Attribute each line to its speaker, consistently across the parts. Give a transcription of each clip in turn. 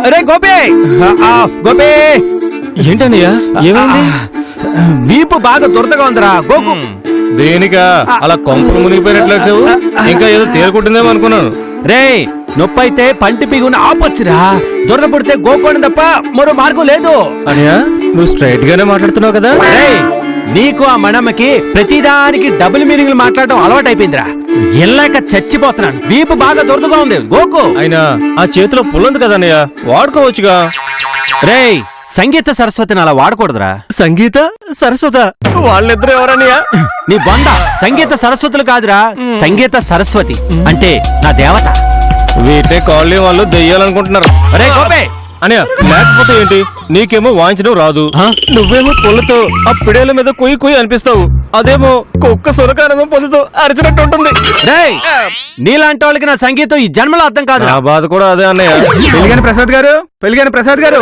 Speaker 1: అరే గోపి గోపి
Speaker 2: ఏంటన్నయ్యా ఏమైంది?
Speaker 1: వీపు బాగా దురదగా ఉందిరా గోకు.
Speaker 2: దేనికా అలా కొంపలు మునిగిపోయినట్లు వచ్చావు? ఇంకా ఏదో తేరుకుంటుందేమో అనుకున్నాను.
Speaker 1: రే నొప్పి అయితే పంటి పిగున ఆపొచ్చురా, దురద పుడితే గోకోవడం తప్ప మరో మార్గం లేదు.
Speaker 2: అనియా నువ్వు స్ట్రైట్ గానే మాట్లాడుతున్నావు కదా?
Speaker 1: రేయ్ నీకు ఆ మణమ్మకి ప్రతిదానికి డబుల్ మీనింగ్లు మాట్లాడడం అలవాటైపోయిందిరా. ఎల్లాక చచ్చిపోతున్నాను, వీపు బాగా దురదగా ఉంది గోకు.
Speaker 2: అయినా ఆ చేతిలో పుల్లుంది కదా అన్నయ్య, వాడుకోవచ్చుగా.
Speaker 1: రేయ్ సంగీత సరస్వతిని అలా వాడకూడదురా.
Speaker 2: సంగీత సరస్వత వాళ్ళిద్దరు ఎవరన్నయ్య?
Speaker 1: నీ బొంద సంగీత సరస్వతులు కాదురా, సంగీత సరస్వతి అంటే నా దేవత.
Speaker 2: వీటే కాలనీ వాళ్ళు దెయ్యాలనుకుంటున్నారు.
Speaker 1: అరే గోపే
Speaker 2: అన్నయ్య లేకపోతే ఏంటి, నీకేమో వాయించడం రాదు, నువ్వేమో పుల్లతో ఆ పిడేల మీద కొయ్యి కొయ్యి అనిపిస్తావు, అదేమో కుక్క సురకానందం పొందుతూ అరిచినట్టు ఉంటుంది.
Speaker 1: రేయ్ నీలాంటి వాళ్ళకి నా సంగీతం ఈ జన్మలో అర్థం కాదు.
Speaker 2: నా బాధ కూడా అదే అన్నయ్య.
Speaker 3: పెళ్లిగాని ప్రసాద్ గారు, పెళ్లిగాని ప్రసాద్ గారు.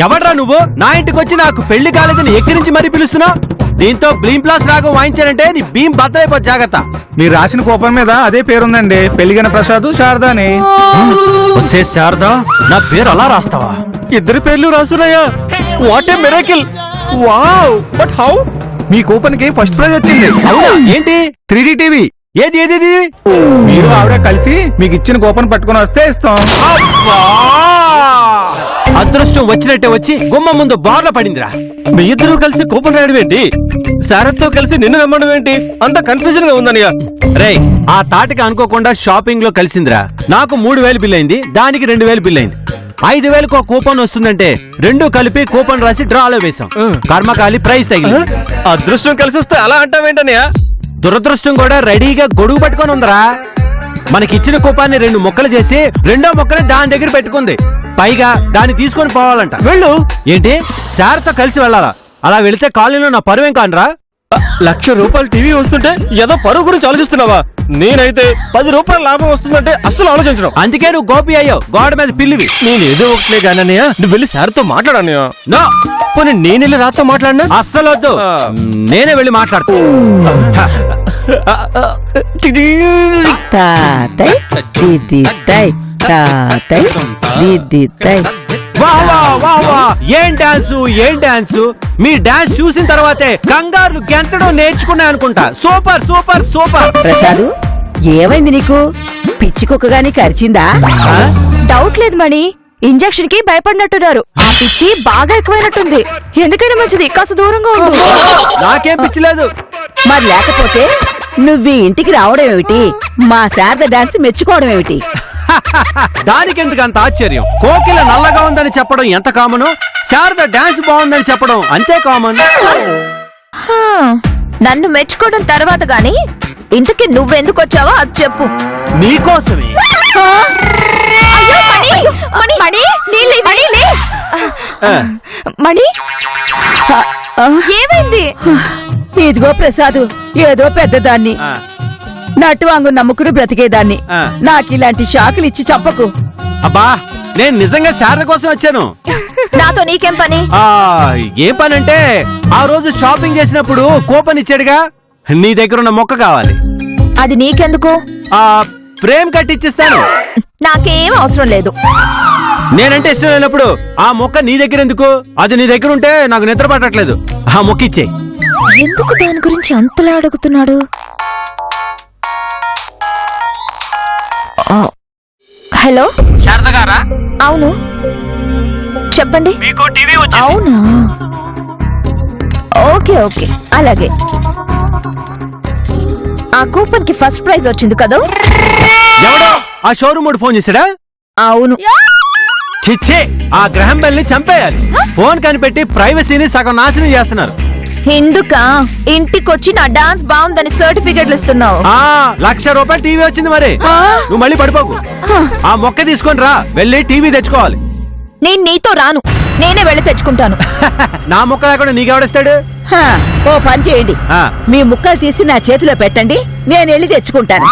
Speaker 1: ఎవడ్రా నువ్వు? నా ఇంటికి వచ్చి నాకు పెళ్లి కాలేదని ఎక్కిరించి మరీ పిలుస్తున్నావు. దీంతో బ్లీమ్ ప్లాస్ రాగం వాయించానంటే నీ భీమ్ బద్దలైపో, జాగ్రత్త.
Speaker 3: మీరు రాసిన కూపన్ మీద అదే పేరుందండి, పెళ్లిగాని ప్రసాద్ శారదా అని.
Speaker 1: వచ్చే శారదా నా పేరు అలా రాస్తావా?
Speaker 2: ఇద్దరి పేర్లు రాసున్నాయా? What a miracle! Wow! But how?
Speaker 3: మీ కూపన్ కి ఫస్ట్ ప్రైజ్ వచ్చింది.
Speaker 1: అవునా? ఏంటి?
Speaker 3: 3D TV.
Speaker 1: ఏది ఏది ఇది?
Speaker 3: మీరు ఆవిడ కలిసి మీకు ఇచ్చిన కూపన్ పట్టుకుని వస్తే ఇస్తాం.
Speaker 1: అదృష్టం వచ్చినట్టే వచ్చి గుమ్మ ముందు బార్లో పడిందిరా.
Speaker 2: మీ ఇద్దరు కలిసి కూపన్ రాయడం ఏంటి? శారత్తో కలిసి నిన్ను నమ్మడం ఏంటి? అంత కన్ఫ్యూజన్ గా ఉందన్నయ్య.
Speaker 1: రేయ్ ఆ తాటికి అనుకోకుండా షాపింగ్ లో కలిసిందిరా. నాకు 3000 బిల్ అయింది, దానికి 2000 బిల్ అయింది. 5000కు ఒక కూపన్ వస్తుందంటే రెండు కలిపి కూపన్ రాసి డ్రాలో వేశాం. కర్మకాలి ప్రైజ్ తగిలింది.
Speaker 2: అదృష్టం కలిసి వస్తే అలా అంటావేంటన్నయ్య?
Speaker 1: దురదృష్టం కూడా రెడీగా గొడుగు పట్టుకొని ఉందరా. మనకిచ్చిన కూపాన్ని 2 ముక్కలు చేసి రెండో ముక్కని దాని దగ్గర పెట్టుకుంది. పైగా దాన్ని తీసుకొని పోవాలంట.
Speaker 2: వెళ్ళు.
Speaker 1: ఏంటి శారతో కలిసి వెళ్ళాలా? అలా వెళితే కాలనీలో నా పరువేం కానరా?
Speaker 2: ₹1,00,000 టీవీ వస్తుంటే ఏదో పరువు గురించి ఆలోచిస్తున్నావా? నేనైతే ₹10 లాభం వస్తుందంటే అస్సలు ఆలోచించడం.
Speaker 1: అందుకే నువ్వు గోపి అయ్యో, గోడ మీద పిల్లివి.
Speaker 2: నేనేదో ఒకటే గానన్నయ్య, నువ్వు వెళ్ళి శారతో మాట్లాడన్నయ్య.
Speaker 1: నో,
Speaker 2: పోనీ నేను వెళ్ళి రాతో మాట్లాడినా?
Speaker 1: అస్సలు వద్దు, నేనే వెళ్ళి మాట్లాడుతా.
Speaker 4: తాతయ్ దిదితయ్ తాతయ్ దిదితయ్.
Speaker 1: వాహ్ వాహ్ వాహ్ వాహ్, ఏం డాన్సు ఏం డాన్సు. మీ డాన్స్ చూసిన తర్వాతే కంగారు గెంతడం నేర్చుకున్నా అనుకుంటా. Super super super.
Speaker 4: ప్రసాదు ఏమైంది నీకు? పిచ్చి కుక్కగాని కరిచిందా?
Speaker 5: డౌట్ లేదు మణి, ఇంజెక్షన్ కి భయపడినట్టున్నారు. ఆ పిచ్చి బాగా ఎక్కువైనట్టుంది. ఎందుకైనా మంచిది కాస్త దూరంగా ఉండు.
Speaker 1: నాకేం పిచ్చిలేదు.
Speaker 4: మరి లేకపోతే నువ్వు ఈ ఇంటికి రావడం ఏమిటి? మా శారద డాన్స్ మెచ్చుకోవడం ఏమిటి?
Speaker 1: దానికెందుకు అంత ఆశ్చర్యం? కోకిల నల్లగా ఉందని చెప్పడం ఎంత కామను, శారద డాన్స్ బాగుందని చెప్పడం అంతే కామన్.
Speaker 5: నన్ను మెచ్చుకోవడం తర్వాత గాని ఇంతకీ నువ్వెందుకు వచ్చావో అది చెప్పు.
Speaker 1: నీకోసమే.
Speaker 5: అయ్యో, మణి! మణి! మణి! నీళ్ళు ఇవ్వు. మణి ఏమైంది?
Speaker 4: ఇదిగో ప్రసాదు, ఏదో పెద్దదాన్ని నటు వాంగు నమ్ముకుని బ్రతికేదాన్ని నాకిలాంటి షాకులు ఇచ్చి చంపకు.
Speaker 1: అబ్బా నేను నిజంగా శారద కోసం వచ్చాను.
Speaker 5: నాతో నీకేం పని?
Speaker 1: ఏం పని అంటే ఆ రోజు షాపింగ్ చేసినప్పుడు కూపన్ ఇచ్చాడుగా, నీ దగ్గర ఉన్న మొక్క కావాలి.
Speaker 5: అది నీకెందుకు?
Speaker 1: ఫ్రేమ్ కట్టిచ్చిస్తాను.
Speaker 5: నాకేం అవసరం లేదు.
Speaker 1: నేనంటే ఇష్టం లేనప్పుడు ఆ మొక్క నీ దగ్గర ఎందుకు? అది నీ దగ్గర ఉంటే నాకు నిద్ర పట్టట్లేదు. ఆ మొక్క ఇచ్చే.
Speaker 5: ఎందుకు దాని గురించి అంతలా అడుగుతున్నాడు? హలో
Speaker 1: శారద గారా?
Speaker 5: అవును చెప్పండి.
Speaker 1: మీకు టీవీ వచ్చింది.
Speaker 5: అవునా, ఓకే ఓకే అలాగే. ఆ కూపన్ కి ఫస్ట్ ప్రైజ్ వచ్చింది కదా?
Speaker 1: ఎవడో ఆ షోరూమ్ ఫోన్ చేశాడా?
Speaker 4: అవును.
Speaker 1: చిచ్చే, ఆ గ్రహం బెల్ ని చంపేయాలి. ఫోన్ కనిపెట్టి ప్రైవసీని సగం నాశనం చేస్తున్నారు.
Speaker 5: ఎందుక ఇంటికొచ్చి నా డాన్స్ బాగుందని సర్టిఫికెట్లు ఇస్తున్నావు?
Speaker 1: ₹1,00,000 టీవీ వచ్చింది. మరి నువ్వు మళ్ళీ పడిపోకు. ఆ మొక్క తీసుకొని రా, వెళ్ళి టీవీ తెచ్చుకోవాలి.
Speaker 5: నేను నీతో రాను, నేనే వెళ్ళి తెచ్చుకుంటాను.
Speaker 1: నా మొక్క లేకుండా నీకెవడిస్తాడు?
Speaker 4: ఓ పని చేయండి, మీ ముక్కలు తీసి నా చేతిలో పెట్టండి, నేను వెళ్ళి తెచ్చుకుంటాను.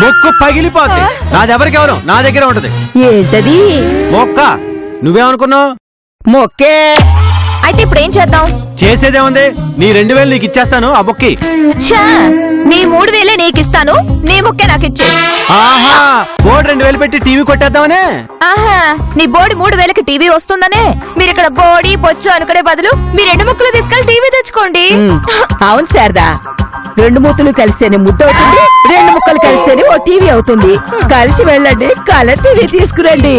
Speaker 1: మొక్కు పగిలిపోద్ది. నాదెవరికెవరు, నా దగ్గర ఉంటది.
Speaker 4: ఏంటది?
Speaker 1: మొక్క. నువ్వేమనుకున్నావు?
Speaker 4: మొక్కే.
Speaker 5: అయితే ఇప్పుడు ఏం చేద్దాం?
Speaker 1: చేసేదేముంది, నీ 2000 నీకు ఇచ్చేస్తాను ఆ బొక్కి.
Speaker 5: ఛా, నీ 3000 నీకిస్తాను, నీ ముక్కే నాకిచ్చే.
Speaker 1: ఆహా, బోర్డు 2000 పెట్టి టీవీ కొట్టేద్దామనే.
Speaker 5: ఆహా, నీ బోడి 3000కి టీవీ వస్తుందనే. మీరు ఇక్కడ బోడి పొచ్చు అనుకునే బదులు మీ 2 ముక్కలు తీసుకెళ్లి టీవీ తెచ్చుకోండి.
Speaker 4: అవును శారదా, 2 మూతులు కలిస్తేనే ముద్ద అవుతుంది, 2 ముక్కలు కలిస్తేనే ఓ టీవీ అవుతుంది. కలిసి వెళ్ళండి, కలర్ టీవీ తీసుకురండి.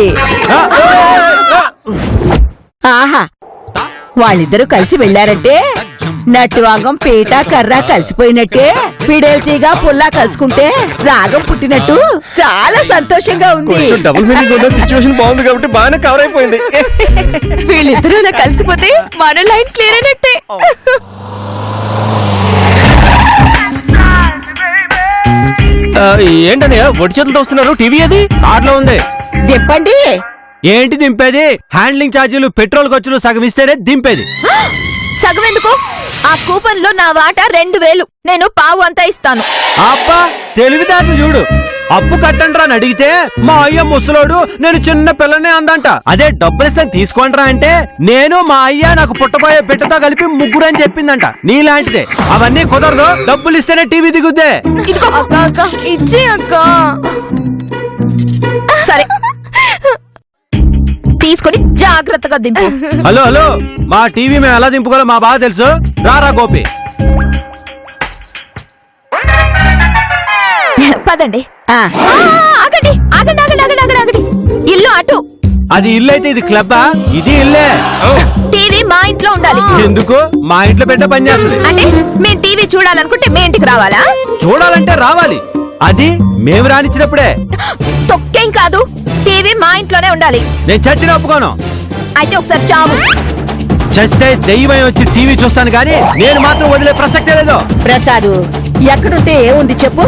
Speaker 4: ఆహా, వాళ్ళిద్దరూ కలిసి వెళ్ళారంటే నట్టువాంగం పీట కర్ర కలిసిపోయినట్టే. పిడేల్తీగా పుల్లా కలుసుకుంటే రాగం పుట్టినట్టు చాలా సంతోషంగా ఉంది.
Speaker 2: డబుల్ మీనింగ్ ఉన్న సిచ్యువేషన్ బాగుంది కాబట్టి బాగానే కవర్ అయిపోయింది.
Speaker 5: వీళ్ళిద్దరూ ఇలా కలిసిపోతే మన లైన్ క్లియర్ అయినట్టే.
Speaker 2: ఏంటన్నయ్య ఒడి చేతులతో వస్తున్నారు? టీవీ అది
Speaker 1: కార్లో ఉంది.
Speaker 4: చెప్పండి.
Speaker 1: ఏంటి దింపేది? హ్యాండ్లింగ్ ఛార్జీలు, పెట్రోల్ ఖర్చులు సగం ఇస్తేనే దింపేది.
Speaker 5: సగం ఎందుకు? ఆ కూపన్ లో నా వాటా 2000, నేను పావు అంతా ఇస్తాను.
Speaker 1: అబ్బా, తెలివితేటలు చూడు. అప్పు కట్టండ్రా అని అడిగితే మా అయ్య ముసలోడు, నేను చిన్న పిల్లనే అందంట. అదే డబ్బులిస్తాను తీసుకోండ్రా అంటే నేను మా అయ్య నాకు పుట్టబోయే బిడ్డతో కలిపి 3 అని చెప్పిందంట. నీలాంటిదే. అవన్నీ కుదరదు, డబ్బులు ఇస్తేనే టీవీ దిగుద్దే.
Speaker 5: ఇదిగో అక్క, ఇచ్చే అక్క. సరే, తీసుకొని జాగ్రత్తగా దింపు.
Speaker 1: హలో హలో, మా టీవీ మేము ఎలా దింపుకోవాలో మా బాగా తెలుసు. రారా గోపి.
Speaker 5: పదండి.
Speaker 4: ఆ,
Speaker 5: ఆగండి ఆగండి ఆగండి ఆగండి ఆగండి ఆగండి. ఇల్లు అటు.
Speaker 1: అది ఇల్లు అయితే ఇది క్లబ్బా? ఇది ఇల్లే.
Speaker 5: టీవీ మా ఇంట్లో ఉండాలి.
Speaker 1: ఎందుకు? మా ఇంట్లో బిడ్డ పని చేస్తుంది.
Speaker 5: అంటే మేము టీవీ చూడాలనుకుంటే మీ ఇంటికి రావాలా?
Speaker 1: చూడాలంటే రావాలి, అది మేము రానిచ్చినప్పుడే.
Speaker 5: తొక్కేం కాదు, టీవీ మా ఇంట్లోనే ఉండాలి.
Speaker 1: నేను చచ్చిన ఒప్పుకోను.
Speaker 5: అయితే ఒకసారి చావు.
Speaker 1: చస్తే దెయ్యమై వచ్చి టీవీ చూస్తాను కానీ నేను మాత్రం వదిలే ప్రసక్తే లేదు.
Speaker 4: ప్రసాదు, ఎక్కడుంటే ఏముంది చెప్పు?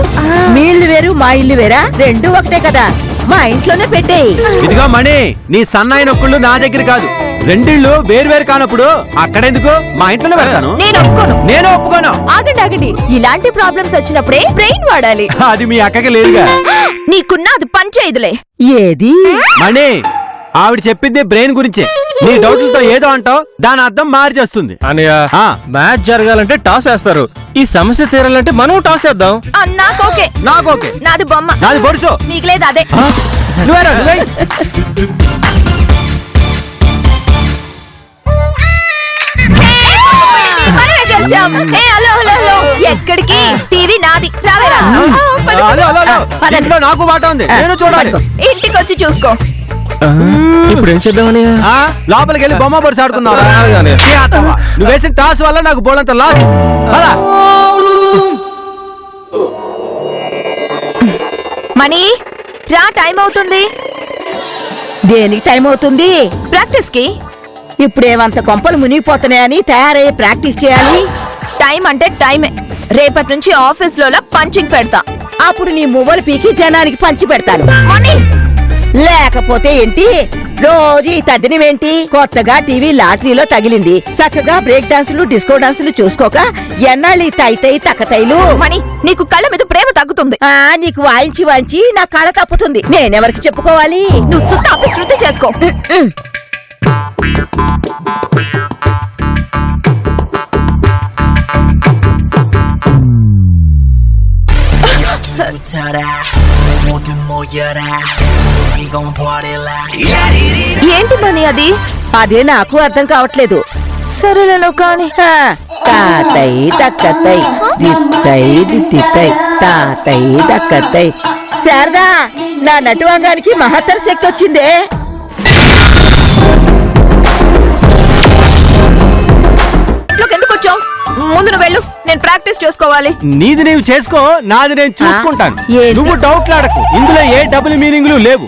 Speaker 4: మీ ఇల్లు వేరు, మా ఇల్లు వేరా? 2 ఒకటే కదా, మా ఇంట్లోనే పెట్టేయి.
Speaker 1: ఇదిగో మణి, నీ సన్నాయి నొక్కుళ్ళు నా దగ్గర కాదు. 2 ఇళ్ళు వేరు వేరు కానప్పుడు అక్కడెందుకు? మా ఇంట్లోనే పెడతాను.
Speaker 5: నేను ఒప్పుకోను.
Speaker 1: నేను ఒప్పుకోను.
Speaker 5: ఆగండి ఆగండి, ఇలాంటి ప్రాబ్లమ్స్ వచ్చినప్పుడే బ్రెయిన్ వాడాలి.
Speaker 1: అది మీ అక్కకి లేదుగా.
Speaker 5: నీకున్న అది పనిచేయదులే.
Speaker 4: ఏది?
Speaker 1: మణి, ఆవిడ చెప్పింది బ్రెయిన్ గురించి. నీ డౌట్లతో ఏదో అంటావు, దాని అర్థం మారి చేస్తుంది.
Speaker 2: అన్నయ్య,
Speaker 1: ఆ.
Speaker 2: మ్యాచ్ జరగాలంటే టాస్ వేస్తారు. ఈ సమస్య తీరాలంటే మనం టాస్ వేద్దాం.
Speaker 5: నాకోకే.
Speaker 1: నాకు ఓకే.
Speaker 5: నాది బొమ్మ,
Speaker 1: నాది బొడుసు.
Speaker 5: నీకు లేదు అదే.
Speaker 1: నువ్వేరా, నువ్వే.
Speaker 5: మనమే గెలిచాం. హలో హలో హలో, ఎక్కడికి? టీవీ నాది, రావేరా?
Speaker 1: హలో హలో హలో, ఇంట్లో నాకు వాటా ఉంది, నేను చూడాలి.
Speaker 5: ఇంటికి వచ్చి చూసుకో.
Speaker 2: ఇప్పుడు ఏం చేద్దామని?
Speaker 1: ఆ, లోపలికి వెళ్ళి బొమ్మ బొరుసు ఆడుకుందావా?
Speaker 2: అలాగే.
Speaker 1: నువ్వు వేసిన టాస్ వల్ల నాకు బోలంత లాస్. అలా
Speaker 5: మణి, రా, టైం అవుతుంది.
Speaker 4: దేనికి టైం అవుతుంది?
Speaker 5: ప్రాక్టీస్ కి.
Speaker 4: ఇప్పుడేమంత కొంపలు మునిగిపోతున్నాయని తయారయ్యే ప్రాక్టీస్ చేయాలి.
Speaker 5: టైం అంటే టైమే. రేపటి నుంచి ఆఫీస్ లో పంచింగ్ పెడతా.
Speaker 4: అప్పుడు నీ మువ్వలు పీకి జనానికి పంచి పెడతాను.
Speaker 5: మణి,
Speaker 4: లేకపోతే ఏంటి? రోజు ఈ తద్దినమేంటి? కొత్తగా టీవీ లాటరీలో తగిలింది. చక్కగా బ్రేక్ డాన్సులు, డిస్కో డాన్సులు చూసుకోక ఎన్నాళ్ళు ఈ తైతై తక్కతైలు.
Speaker 5: మణి, నీకు కళ్ళ మీద ప్రేమ తగ్గుతుంది.
Speaker 4: నీకు వాయించి వాయించి నా కళ తప్పుతుంది. నేనెవరికి చెప్పుకోవాలి?
Speaker 5: నువ్వు సుత్త అపశృతి చేసుకో. ఏంటి మణి అది?
Speaker 4: అదే నాకు అర్థం కావట్లేదు.
Speaker 5: సరేలేను కానీ.
Speaker 4: తాతై తక్కతై దిత్తై దిత్తై తాతై తక్కతై. శారదా, నా నటువంగానికి మహత్తర శక్తి వచ్చిందే.
Speaker 5: ఎందుకు వచ్చావు? ముందు నువ్వు వెళ్ళు, నేను ప్రాక్టీస్ చేసుకోవాలి.
Speaker 1: నీది నీవు చేసుకో, నాది నేను చూసుకుంటాను.
Speaker 4: ఏంటి?
Speaker 1: నువ్వు డౌట్లాడకు, ఇందులో ఏ డబుల్ మీనింగ్లు లేవు.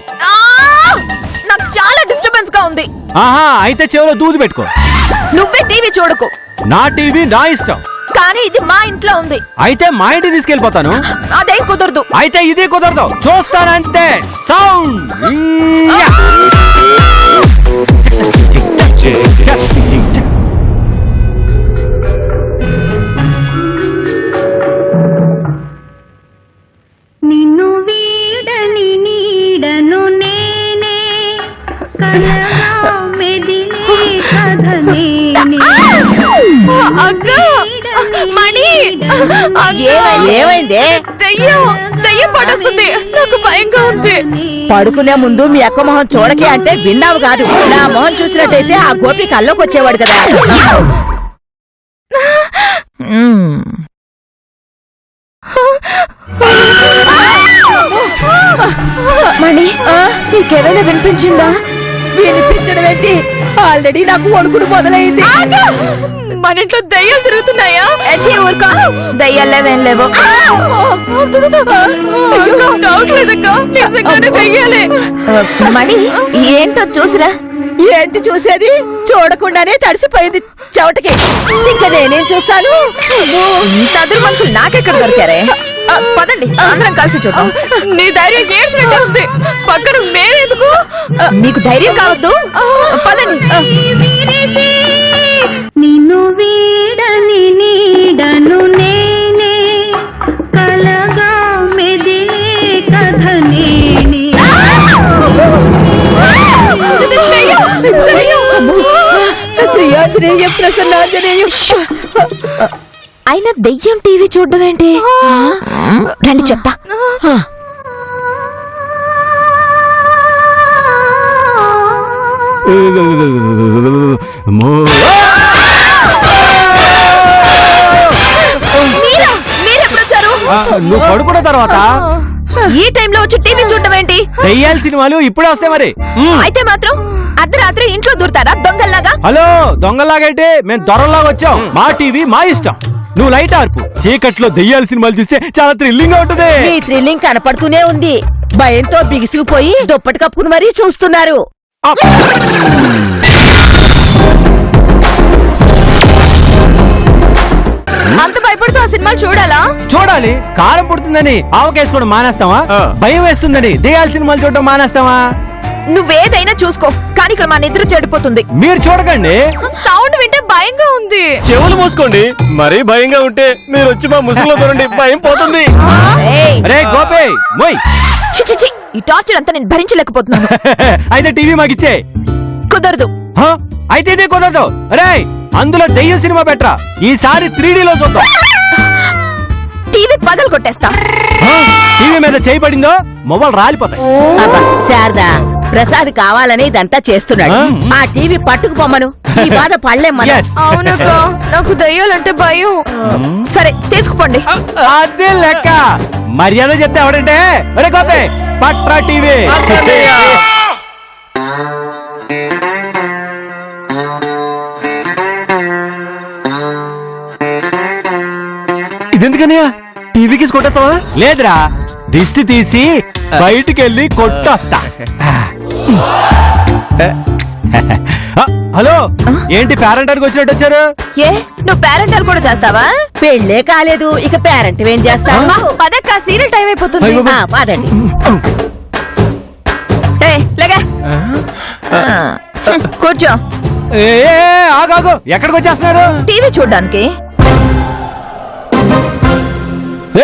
Speaker 5: నాకు చాలా డిస్టర్బెన్స్ గా ఉంది.
Speaker 1: ఆహా, అయితే చెవిలో దూది పెట్టుకో.
Speaker 5: నువ్వే టీవీ చూడకు.
Speaker 1: నా టీవీ నా ఇష్టం.
Speaker 5: కానీ ఇది మా ఇంట్లో ఉంది.
Speaker 1: అయితే మా ఇంటికి తీసుకెళ్ళిపోతాను.
Speaker 5: అదేం కుదరదు.
Speaker 1: అయితే ఇది కుదరదు, చూస్తానంతే. సౌండ్.
Speaker 6: నిన్ను వీడని నీడను నేనే, కలగా మెదిలే కథ నేనే.
Speaker 4: ఏమైందే?
Speaker 5: దయ్యం పడొస్తుంది, నాకు భయంగా ఉంది.
Speaker 4: పడుకునే ముందు మీ అక్క మొహం చూడకే అంటే విన్నావు కాదు. నా మొహం చూసినట్టయితే ఆ గోపి కల్లోకి వచ్చేవాడు కదా.
Speaker 5: మణి, నీకేమైనా వినిపించిందా?
Speaker 4: వినిపించడం ఏంటి? ఆల్రెడీ నాకు వణుకుడు మొదలైంది.
Speaker 5: మన ఇంట్లో దయ్యాలు తిరుగుతున్నాయా? ఊరుకో, దయ్యాలేవేం లేవు. మణి, ఏంటో చూసిరా.
Speaker 4: ఏంటి చూసేది? చూడకుండానే తడిసిపోయింది చెవటకి. ఇంకా నేనేం చూస్తాను?
Speaker 5: చదువు మనుషులు నాకెక్కడ దొరికారే? పదండి, అందరం కలిసి చూద్దాం. నీ ధైర్యం ఏడ్చినట్టు పక్కన మేమెందుకు? మీకు ధైర్యం కావద్దు, పదండి.
Speaker 6: నిన్ను వీడని నీడను నేనే, కలగా మెదిలే కథ నేనే.
Speaker 4: శ్రీయాంజనేయం ప్రసన్నాంజనేయం.
Speaker 5: అయినా దెయ్యం టీవీ చూడడం ఏంటి? రండి చెప్తా. మీరెప్పుడొచ్చారు?
Speaker 1: నువ్వు పడుకున్న తర్వాత
Speaker 5: ఈ టైంలో వచ్చి టీవీ చూడడం ఏంటి?
Speaker 1: దెయ్యాల సినిమాలు ఇప్పుడే వస్తాయి మరి.
Speaker 5: అయితే మాత్రం అర్ధరాత్రి ఇంట్లో దూరతారా దొంగల్లాగా?
Speaker 1: హలో, దొంగలాగైతే మేము దొరలాగా వచ్చాం. మా టీవీ మా ఇష్టం. నువ్వు లైట్ ఆర్పు. చీకట్లో దెయ్యాల సినిమాలు చూస్తే చాలా థ్రిల్లింగ్ గా ఉంటుంది.
Speaker 4: మీ థ్రిల్లింగ్ కనపడుతూనే ఉంది. భయంతో బిగిసిపోయి దుప్పటి కప్పుకుని మరీ చూస్తున్నారు.
Speaker 5: అంత భయపడుతూ ఆ సినిమాలు చూడాలా?
Speaker 1: చూడాలి. కారం పుడుతుందని ఆవకేసుకోవడం మానేస్తావా? భయం వేస్తుందని దెయ్యాల సినిమాలు చూడడం మానేస్తావా?
Speaker 5: నువ్వేదైనా చూసుకో, కానీ ఇక్కడ మా నిద్ర చెడిపోతుంది.
Speaker 1: మీరు చూడకండి.
Speaker 5: సౌండ్ వింటే భయంగా ఉంది.
Speaker 2: చెవులు మూసుకోండి. మరీ భయంగా ఉంటే మీరు వచ్చి మా ముసుగులో దొరండి, భయం పోతుంది.
Speaker 4: ఏయ్,
Speaker 1: రే గోపే, మొయ్.
Speaker 5: చి, చి, చి, ఈ టార్చర్ అంతా నేను భరించలేకపోతున్నాను.
Speaker 1: అయితే టీవీ మాకిచ్చే.
Speaker 5: కుదరదు.
Speaker 1: అయితే ఇదే కుదరదు. రే, అందులో దెయ్యం సినిమా పెట్టరా. ఈసారి 3D లో చూద్దాం.
Speaker 5: టీవీ పగలు కొట్టేస్తా.
Speaker 1: టీవీ మీద చేయి పడిందో మొబైల్ రాలిపోతాయి.
Speaker 4: అబ్బా శారదా, ప్రసాద్ కావాలని ఇదంతా చేస్తున్నాడు. ఆ టీవీ పట్టుకుపోమ్మను. ఈ బాధ పడలేం మనం.
Speaker 1: Yes.
Speaker 5: అవునక్క, నాకు దయ్యాలంటే భయం. సరే తీసుకుపోండి.
Speaker 1: అదే లెక్క. మర్యాద చెప్తే ఎవడంటే ఒరే గోపే, పట్రా టీవీ.
Speaker 2: ఇదెందుకని టీవీకి కొట్టేస్తావా?
Speaker 1: లేదురా, దిష్టి తీసి బయటికి వెళ్ళి కొట్టొస్తా. హలో, ఏంటి పేరెంటానికి వచ్చినట్టు వచ్చారు?
Speaker 5: ఏ, నువ్వు పేరెంటల్ కూడా చేస్తావా?
Speaker 4: పెళ్ళే కాలేదు, ఇక పేరెంట్ ఏం చేస్తావు?
Speaker 5: పదక్క, సీరియల్ టైం అయిపోతుంది.
Speaker 4: ఆ, పదండి.
Speaker 5: లేగా కూర్చో.
Speaker 1: ఏ, ఆగాగు, ఎక్కడికి వచ్చేస్తున్నారు?
Speaker 5: టీవీ చూడ్డానికి.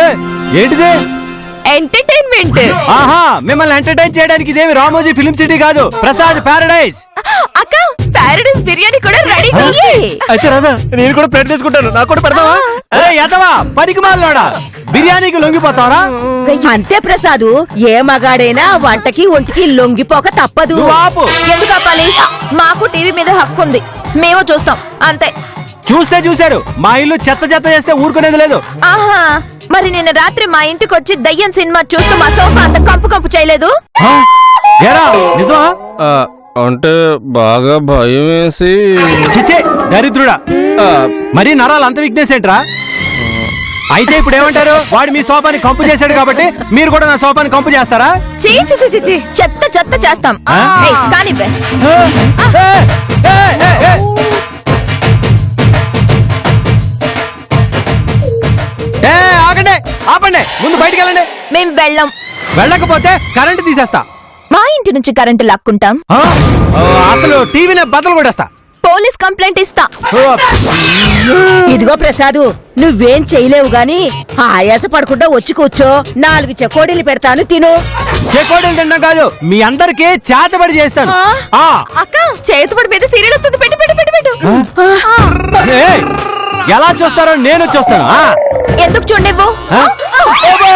Speaker 1: ఏ, ఏంటిది?
Speaker 5: ఎంటర్టైన్మెంట్.
Speaker 1: ఆహా, మిమ్మల్ని ఎంటర్టైన్ చేయడానికి ఇదేమి రామోజీ ఫిలిం సిటీ కాదు, ప్రసాద్ ప్యారడైజ్.
Speaker 5: అక్క, ప్యారడైస్ బిర్యానీ కూడా రెడీ.
Speaker 2: అయితే రాదా, నేను కూడా ప్లేట్ తీసుకుంటాను, నాకు కూడా పెడతావా?
Speaker 1: అరే ఎదవా, పనికి మాలోడా, బిర్యానీకి లొంగిపోతావరా?
Speaker 4: అంతే ప్రసాదు, ఏ మగాడైనా వంటకి ఒంటికి లొంగిపోక తప్పదు.
Speaker 1: నువ్వు ఆపు.
Speaker 5: ఎందుకు ఆపాలి? మాకు టీవీ మీద హక్కు ఉంది, మేము చూస్తాం అంతే.
Speaker 1: చూస్తే చూశారు, మా ఇల్లు చెత్త చెత్త చేస్తే ఊరుకునేది లేదు.
Speaker 5: ఆహా, మరి నిన్న రాత్రి మా ఇంటికి వచ్చి దయ్యం సినిమా చూస్తూ మా సోఫా అంత కంపు కంపు చేయలేదు?
Speaker 1: ఏరా, నిజమా?
Speaker 2: అంటే బాగా భయం వేసి.
Speaker 1: చిచ్చే, దరిద్రుడా, మరి నరాలు అంత వీక్నెస్ ఏంట్రా? అయితే ఇప్పుడు ఏమంటారు? వాడు మీ సోఫాని కంపు చేశాడు కాబట్టి మీరు కూడా నా సోఫాని కంపు చేస్తారా?
Speaker 5: చీ చీ చీ, చీ, చీ. చెత్త చెత్త చేస్తాం. ఏయ్, కానివ్వే.
Speaker 1: ఆగండి, ఆపండి, ముందు బయటికి వెళ్ళండి.
Speaker 5: మేం వెళ్ళం.
Speaker 1: వెళ్ళకపోతే కరెంట్ తీసేస్తా.
Speaker 5: మా ఇంటి నుంచి కరెంటు లాక్కుంటాం.
Speaker 1: అసలు టీవీనే బద్దలు కొట్టేస్తా.
Speaker 5: పోలీస్ కంప్లైంట్ ఇస్తా.
Speaker 4: ఇదిగో ప్రసాదు, నువ్వేం చేయలేవు గాని ఆయాస పడకుండా వచ్చి కూర్చో. 4 చెకోడీలు పెడతాను, తిను.
Speaker 1: చెకోడీలు తినడం కాదు, మీ అందరికీ చేతబడి చేస్తాను.
Speaker 5: అక్క, చేతుపడి మీద సీరియల్ వస్తుంది, పెట్టు పెట్టు పెట్టు పెట్టు.
Speaker 1: ఏయ్, ఎలా చూస్తారో నేను చూస్తాను.
Speaker 5: ఎందుకు చూడనివ్వు
Speaker 1: ఆ?
Speaker 2: ఆగండి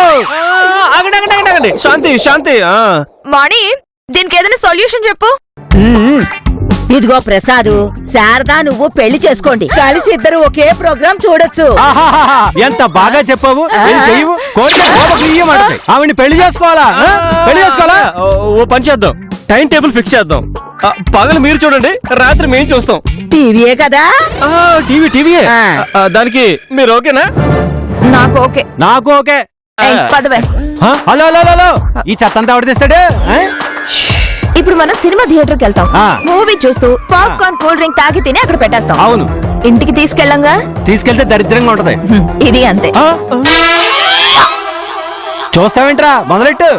Speaker 2: ఆగండి ఆగండి ఆగండి శాంతి శాంతి
Speaker 5: వాణి దీనికి ఏదైనా సొల్యూషన్ చెప్పు.
Speaker 4: ఇదిగో ప్రసాదు, శారదా నువ్వు పెళ్లి చేసుకోండి, కలిసి ఇద్దరు ఒకే ప్రోగ్రాం చూడొచ్చు.
Speaker 1: ఆహాహాహా, ఎంత బాగా చెప్పావు. ఏం చెయ్యవు, కోరిక కోపకు ఇయ్యమంటది. ఆవిడ్ని పెళ్లి చేసుకోవాలా? ఆ? పెళ్లి చేసుకోవాలా?
Speaker 2: ఓ పని చేద్దాం, టైం టేబుల్ ఫిక్స్ చేద్దాం. పగలు మీరు చూడండి, రాత్రి మేము చూస్తాం.
Speaker 4: టీవీయే కదా.
Speaker 2: టీవీయే
Speaker 4: ఆ.
Speaker 2: దానికి మీరు ఓకేనా?
Speaker 5: నాకు ఓకే.
Speaker 1: నాకు ఓకే.
Speaker 5: పదవే.
Speaker 1: ఆ? హలో హలో హలో, ఈ చెత్తంతా ఎవడు తెస్తాడు? ఆ?
Speaker 5: ఇప్పుడు మనం సినిమా థియేటర్ కి వెళ్తాం.
Speaker 1: ఆ.
Speaker 5: మూవీ చూస్తూ పాప్కార్న్ కూల్ డ్రింక్ తాగి తిని అక్కడ పెట్టేస్తాం.
Speaker 1: అవును,
Speaker 5: ఇంటికి తీసుకెళ్ళంగా
Speaker 1: తీసుకెళ్తే దరిద్రంగా ఉంటది.
Speaker 5: ఇది అంతే.
Speaker 1: ఆ? చూస్తావేంట్రా, మొదలెట్టు.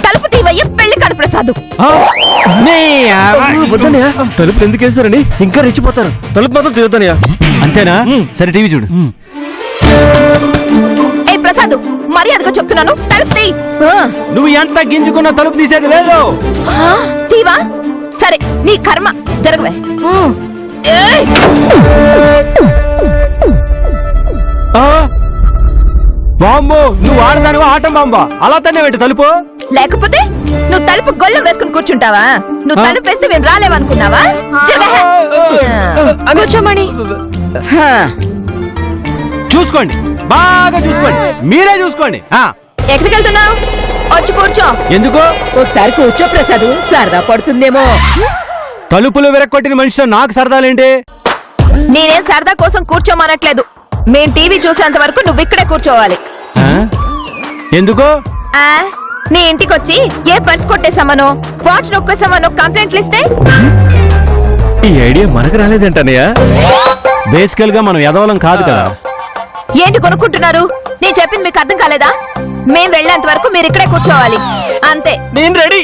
Speaker 5: తలుపు తీవయ్య, పెళ్లి కాని ప్రసాదు.
Speaker 1: ఆ? నీ ఆ-
Speaker 2: వద్దనయ్యా, తలుపు ఎందుకు వేస్తారని ఇంకా రెచ్చిపోతారు. తలుపు మాత్రం తీయొద్దనయ్యా.
Speaker 1: అంతేనా? సరే టీవీ చూడు.
Speaker 5: ఏ ప్రసాదు, మర్యాదగా చెప్తున్నాను, తలుపు తీ.
Speaker 1: నువ్వు ఎంత గింజుకున్నా తలుపు తీసేది లేదు.
Speaker 5: తీవా? సరే, నీ కర్మ. జరగవే. ఏయ్!
Speaker 1: ఆ? బాంబు, నువ్వు ఆడదానివా ఆటం బాంబా? అలా తనే వెంట తలుపు.
Speaker 5: లేకపోతే నువ్వు తలుపు గొల్లం వేసుకుని కూర్చుంటావా? నువ్వు తలుపు వేస్తే మేము రాలేవనుకున్నావా? జరగహే. కూర్చోమణి.
Speaker 1: చూసుకోండి, బాగా చూసుకోండి, మీరే చూసుకోండి. ఆ?
Speaker 5: ఎక్కడికి వెళ్తున్నావు? వచ్చి కూర్చో.
Speaker 1: ఎందుకు?
Speaker 4: ఒకసారి కూర్చో ప్రసాదు, సరదా పడుతుందేమో.
Speaker 1: తలుపులు విరక్కొట్టిన మనిషితో నాకు సరదాలేంటి?
Speaker 5: నేనేం సరదా కోసం కూర్చోమనట్లేదు. మేం టీవీ చూసేంత వరకు నువ్వు ఇక్కడే కూర్చోవాలి.
Speaker 1: ఆ? ఎందుకు?
Speaker 5: ఆ, నీ ఇంటికి వచ్చి ఏ పర్స్ కొట్టేసామనో, వాచ్ నొక్కేసామనో కంప్లైంట్లు ఇస్తే
Speaker 2: ఈ ఐడియా మనకు రాలేదంటనయ్యా.
Speaker 1: బేసికల్ గా మనం ఎదవలం కాదు కదా.
Speaker 5: ఏంటి కొనుక్కుంటున్నారు? నేను చెప్పింది మీకు అర్థం కాలేదా? మేం వెళ్ళేంత వరకు మీరు ఇక్కడే కూర్చోవాలి, అంతే.
Speaker 2: నేను రెడీ.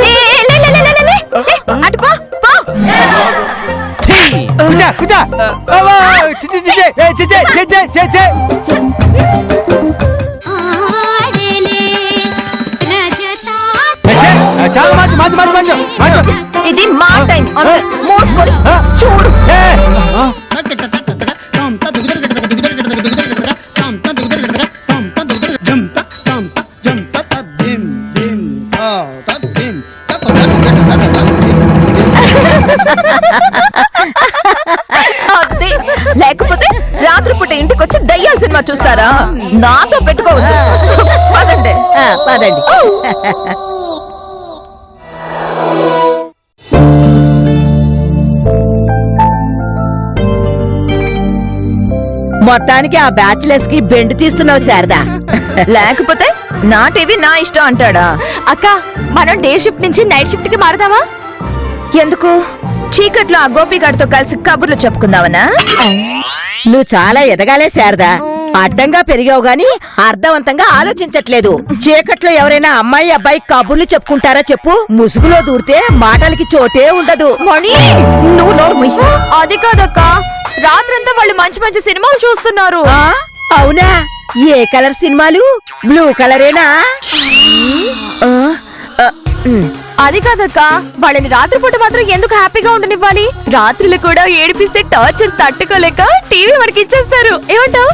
Speaker 5: ఏ, లే, లే, లే, లే, లే, లే. ఏ, అటు పో, పో.
Speaker 1: ఛీ! కూర్చో, కూర్చో. అవ్వ! ఛీ, ఛీ, ఛీ, ఛీ. ఏ, ఛీ, ఛీ, ఛీ, ఛీ, ఛీ, ఛీ.
Speaker 6: ఆడలే రజతా
Speaker 1: ఛీ! చాలా మంచి మంచి మంచి మంచి మంచి.
Speaker 5: ఇది మా టైం, అంతే. మోసుకొని
Speaker 1: ఆ?
Speaker 5: చూడు.
Speaker 1: ఏ! ఆ?
Speaker 5: అదే. లేకపోతే రాత్రిపూట ఇంటికి వచ్చి దయ్యాల సినిమా చూస్తారా? నాతో పెట్టుకోవద్దు. పదండి.
Speaker 4: పదండి. మొత్తానికి ఆ బ్యాచిలర్స్ కి బెండ్ తీస్తున్నావు శారదా.
Speaker 5: లేకపోతే నా టీవీ నా ఇష్టం అంటాడా? అక్క, మనం డే షిఫ్ట్ నుంచి నైట్ షిఫ్ట్ కి మారదామా? ఎందుకు? చీకట్లో ఆ గోపిగాడితో కలిసి కబుర్లు చెప్పుకుందామనా?
Speaker 4: నువ్వు చాలా ఎదగాలే శారదా. అడ్డంగా పెరిగావు గాని అర్థవంతంగా ఆలోచించట్లేదు. చీకట్లో ఎవరైనా అమ్మాయి అబ్బాయి కబుర్లు చెప్పుకుంటారా చెప్పు? ముసుగులో దూరితే మాటలకి చోటే ఉండదు.
Speaker 5: మణి, నువ్వు నోర్మి. అది కాదక్క, రాత్రంతా వాళ్ళు మంచి మంచి సినిమాలు చూస్తున్నారు.
Speaker 4: ఆ? అవునా? ఏ కలర్ సినిమాలు? బ్లూ కలరేనా?
Speaker 5: అది కాదక్క, వాళ్ళని రాత్రిపూట మాత్రం ఎందుకు హ్యాపీగా ఉండనివ్వాలి? రాత్రులు కూడా ఏడిపిస్తే టార్చర్ తట్టుకోలేక టీవీ మనకి ఇచ్చేస్తారు. ఏమంటావు?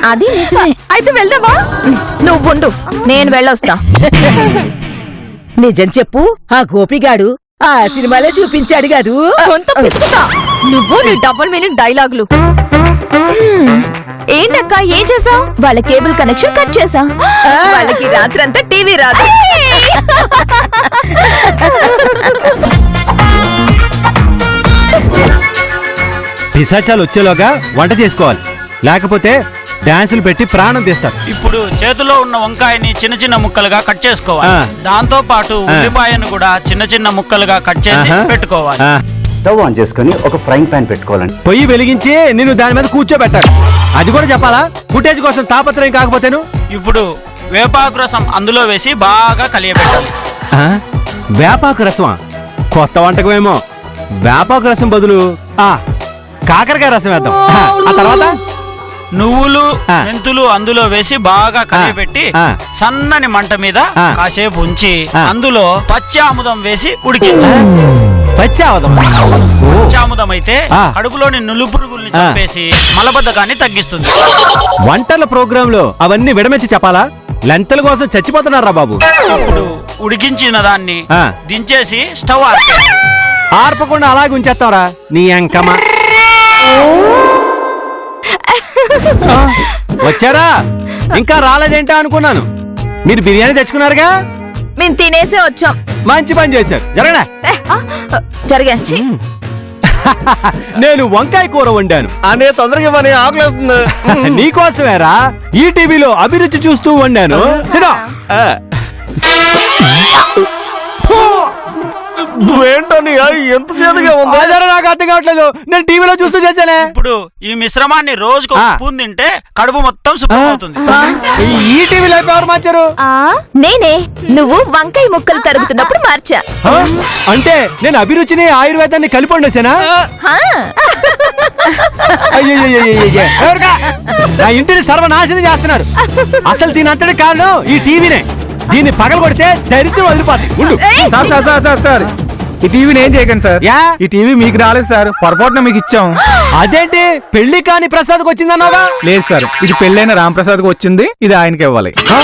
Speaker 5: అది నిజమే. అయితే వెళ్దామా? నువ్వు ఉండు, నేను వెళ్ళొస్తా.
Speaker 4: నిజం చెప్పు, ఆ గోపిగాడు ఆ సినిమాలో చూపించాడు కాదు?
Speaker 5: కొంత పిసుకుతా. నువ్వు నీ డబుల్ మీనింగ్ డైలాగులు. ఏంటక్క, ఏం చేసావు? వాళ్ళ కేబుల్ కనెక్షన్ కట్ చేసా. వాళ్ళకి రాత్రంతా టీవీ రాదు.
Speaker 1: పిశాచాలు వచ్చేలోగా వంట చేసుకోవాలి, లేకపోతే డాన్సులు పెట్టి ప్రాణం తీస్తారు.
Speaker 7: ఇప్పుడు చేతిలో ఉన్న వంకాయని చిన్న చిన్న ముక్కలుగా కట్ చేసుకోవాలి.
Speaker 1: ఆ.
Speaker 7: దాంతో పాటు ఉల్లిపాయను కూడా చిన్న చిన్న ముక్కలుగా కట్ చేసి
Speaker 1: ఆహా.
Speaker 7: పెట్టుకోవాలి.
Speaker 1: ఆ,
Speaker 8: స్టవ్ ఆన్ చేసుకుని ఒక ఫ్రైంగ్ పాన్ పెట్టుకోవాలండి.
Speaker 1: పొయ్యి వెలిగించి నిన్ను దాని మీద కూర్చోబెట్టాలి. అది కూడా చెప్పాలా? ఫుటేజ్ కోసం తాపత్రయం కాకపోతేను.
Speaker 7: ఇప్పుడు వేపాకు రసం అందులో వేసి బాగా కలియబెట్టాలి.
Speaker 1: ఆ? వేపాకు రసమా? కొత్త వంటకమేమో. వేపాకు రసం బదులు కాకరకాయ రసం వేద్దాం. ఆ తర్వాత
Speaker 7: నువ్వులు
Speaker 1: ఆ.
Speaker 7: మెంతులు అందులో వేసి బాగా కలియబెట్టి
Speaker 1: ఆ.
Speaker 7: సన్నని మంట మీద
Speaker 1: ఆ.
Speaker 7: కాసేపు ఉంచి
Speaker 1: ఆ.
Speaker 7: అందులో పచ్చి ఆముదం వేసి ఉడికించాలి.
Speaker 1: పచ్చావదం
Speaker 7: పచ్చి ఆముదం అయితే
Speaker 1: ఆ.
Speaker 7: కడుపులోని నులుపురుగుల్ని
Speaker 1: ఆ.
Speaker 7: చంపేసి మలబద్ధకాన్ని తగ్గిస్తుంది.
Speaker 1: వంటల ప్రోగ్రామ్ లో అవన్నీ విడమెచ్చి చెప్పాలా? లెంతల కోసం చచ్చిపోతున్నారా బాబు?
Speaker 7: ఇప్పుడు ఉడికించిన దాన్ని
Speaker 1: ఆ.
Speaker 7: దించేసి స్టవ్ ఆర్పేయాలి.
Speaker 1: ఆర్పకుండా అలాగే ఉంచేస్తావరా నీ అంకమ్మ. ఆ, వచ్చారా? ఇంకా రాలేదేంటా అనుకున్నాను. మీరు బిర్యానీ తెచ్చుకున్నారుగా?
Speaker 5: మేము తినేసే వచ్చాం.
Speaker 1: మంచి పని చేశారు. జరగనా?
Speaker 5: జరిగా
Speaker 1: నేను వంకాయ కూర వండాను.
Speaker 2: అనే తొందరగా ఇవ్వని ఆకలిస్తుంది.
Speaker 1: నీకోసమేరా ఈ టీవీలో అభిరుచి చూస్తూ వండాను. తినో.
Speaker 2: నువ్వేంటని ఎంత చేదుగా ఉంది.
Speaker 1: అదేరా నాకు అర్థం కావట్లేదు. నేను టీవీలో చూస్తూ చేశానే.
Speaker 7: ఇప్పుడు ఈ మిశ్రమాన్ని రోజుకు ఒక
Speaker 1: ఆ.
Speaker 7: స్పూన్ తింటే కడుపు మొత్తం శుభ్రమవుతుంది.
Speaker 1: ఈ టీవీలో ఎవరు మార్చారు?
Speaker 5: నేనే. నువ్వు వంకాయ ముక్కలు తరుగుతున్నప్పుడు మార్చా.
Speaker 1: ఆ? అంటే నేను అభిరుచిని ఆయుర్వేదాన్ని కలిపి వండేసానా?
Speaker 5: హా.
Speaker 1: అయ్యయ్యయ్యయ్యయ్య. ఎవరుగా? నా ఇంటిని సర్వనాశనం చేస్తున్నారు. అసలు దీని అంతటి కారణం ఈ టీవీనే. దీన్ని పగల కొడితే దరిద్రం వదిలిపోతుంది. ఉండు.
Speaker 3: Sir sir sir sir sir ఈ టీవీని ఏం చేయకండి సార్.
Speaker 1: యా?
Speaker 3: ఈ టీవీ మీకు రాలేదు సార్, పొరపాటున మీకు ఇచ్చాం.
Speaker 1: అదేంటి పెళ్లి కాని ప్రసాద్కి వచ్చిందన్నావా?
Speaker 3: లేదు సార్, ఇది పెళ్ళైన రాంప్రసాద్కి వచ్చింది, ఇది ఆయనకి ఇవ్వాలి.
Speaker 1: ఆ?